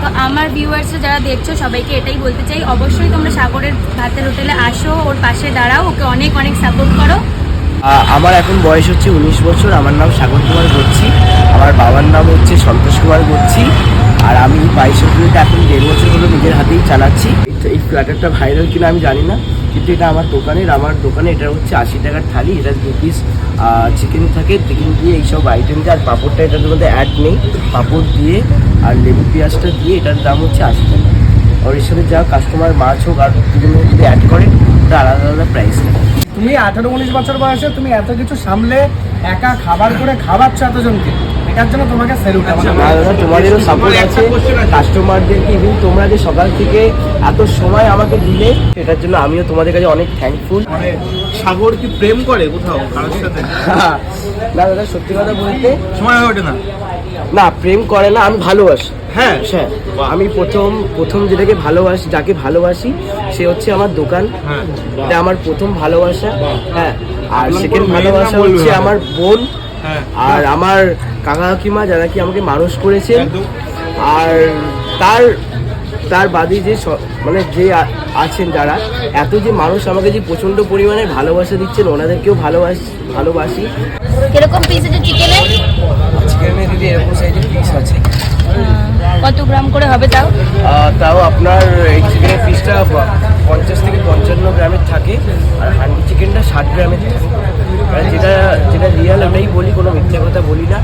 তো আমার ভিউয়ার্সরা যারা দেখছো সবাইকে এটাই বলতে চাই, অবশ্যই তোমরা সাগরের ভাতের হোটেলে আসো, ওর পাশে দাঁড়াও, ওকে অনেক অনেক সাপোর্ট করো। আমার এখন বয়স হচ্ছে 19 বছর। আমার নাম সাগর কুমার গচ্ছি। আমার বাবার নাম হচ্ছে সন্তোষ কুমার গচ্ছি। আর আমি বাইশগুলিতে এখন 1.5 বছর হলো নিজের হাতেই চালাচ্ছি। এই ফ্ল্যাটারটা ভাইরাল কিনা আমি জানি না, কিন্তু এটা আমার দোকানে এটা হচ্ছে 80 টাকার থালি। এটা 2 পিস চিকেন থাকে, চিকেন দিয়ে এইসব আইটেম দিয়ে, আর পাঁপড়টা এটার মধ্যে অ্যাড নেই, পাঁপড় দিয়ে আর লেবু পেঁয়াজটা দিয়ে এটার দাম হচ্ছে 80 টাকা। আর এর সাথে যা কাস্টমার মাছ হোক আর চিকেন যদি অ্যাড করে ওটা আলাদা আলাদা প্রাইস নেই। তুমি 18-19 বছর বয়সে তুমি এত কিছু সামলে একা খাবার করে খাওয়াচ্ছ এতজনকে, এটার জন্য তোমাকে স্যালুট। দাদা তোমাদেরও সাপোর্ট আছে, কাস্টমারদেরকে ইভেন তোমরা যে সকাল থেকে এত সময় আমাকে দিলে এটার জন্য আমিও তোমাদের কাছে অনেক থ্যাঙ্কফুল। সাগর কি প্রেম করে কোথাও কারোর সাথে? না দাদা, সত্যি কথা বলতে সময় হয়ে ওঠে না। না, প্রেম করে না, আমি ভালোবাসি। হ্যাঁ হ্যাঁ, আমি প্রথম যেটাকে ভালোবাসি, যাকে ভালোবাসি সে হচ্ছে আমার দোকান। এটা আমার প্রথম ভালোবাসা। হ্যাঁ, আর সেকেন্ড ভালোবাসা হচ্ছে আমার বোন আর আমার কাকা কাকিমা, যারা কি আমাকে মানুষ করেছে। আর তার বাদে যে মানে যে আছেন যারা, এত যে মানুষ আমাকে যে প্রচন্ড পরিমাণে ভালোবাসা দিচ্ছেন, ওনাদেরকেও ভালোবাসি। কিরকম পিস আছে চিকেনে? চিকেনের দিদি এরকম সাইজের পিস আছে। কত গ্রাম করে হবে তাও? তাও আপনার এই চিকেনের পিসটা 50 থেকে 55 গ্রামের থাকে, আর হান্ডি চিকেনটা 60 গ্রামের থাকে। মানে যেটা রিয়াল ওটাই বলি, কোনো মিথ্যে কথা বলি না।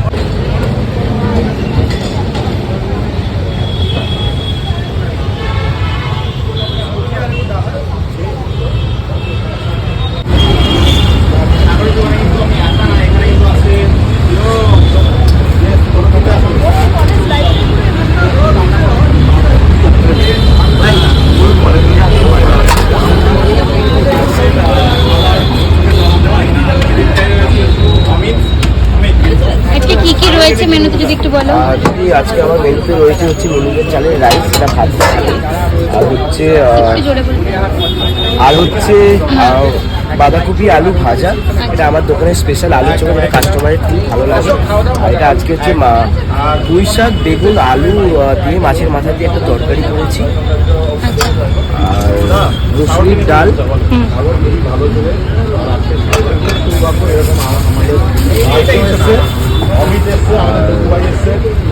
আজকে কি কি রয়েছে মেনুতে যদি একটু বলো? যদি আজকে আমার মেনুতে রয়েছে হচ্ছে মিনিকেট চালের রাইস, এটা ভাত থাকে, আর হচ্ছে একটু জোরে বলো। আর হচ্ছে বাঁধাকপি আলু ভাজা। এটা আমার দোকানের স্পেশাল আলু চোখা, যেটা কাস্টমারের খুব ভালো লাগে। আর এটা আজকে হচ্ছে পুঁই শাক, বেগুন, আলু দিয়ে মাছের মাথা দিয়ে একটা তরকারি করেছি। আর মুসুরির ডাল।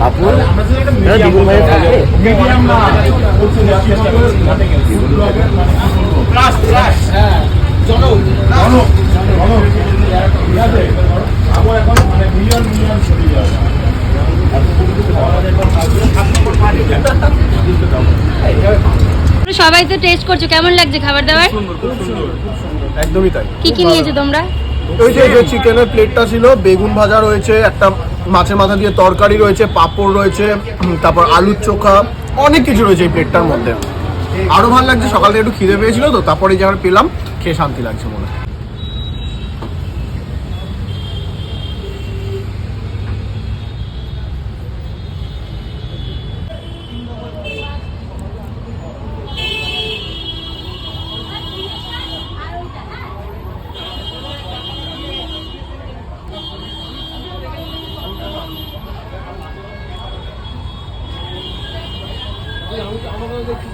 আপন দ্বিগুণ ভাইয়ের থাকে। সবাই তো টেস্ট করছো, কেমন লাগছে খাবার দাবার? একদমই তাই। কি কি নিয়েছো তোমরা? ওই যে চিকেনের প্লেটটা ছিল, বেগুন ভাজা রয়েছে, একটা মাছের মাথা দিয়ে তরকারি রয়েছে, পাঁপড় রয়েছে, তারপর আলুর চোখা, অনেক কিছু রয়েছে এই প্লেটটার মধ্যে। আরো ভালো লাগছে, সকাল থেকে একটু খিদে পেয়েছিল তো, তারপরে যখন পেলাম খেয়ে শান্তি লাগছে মনে।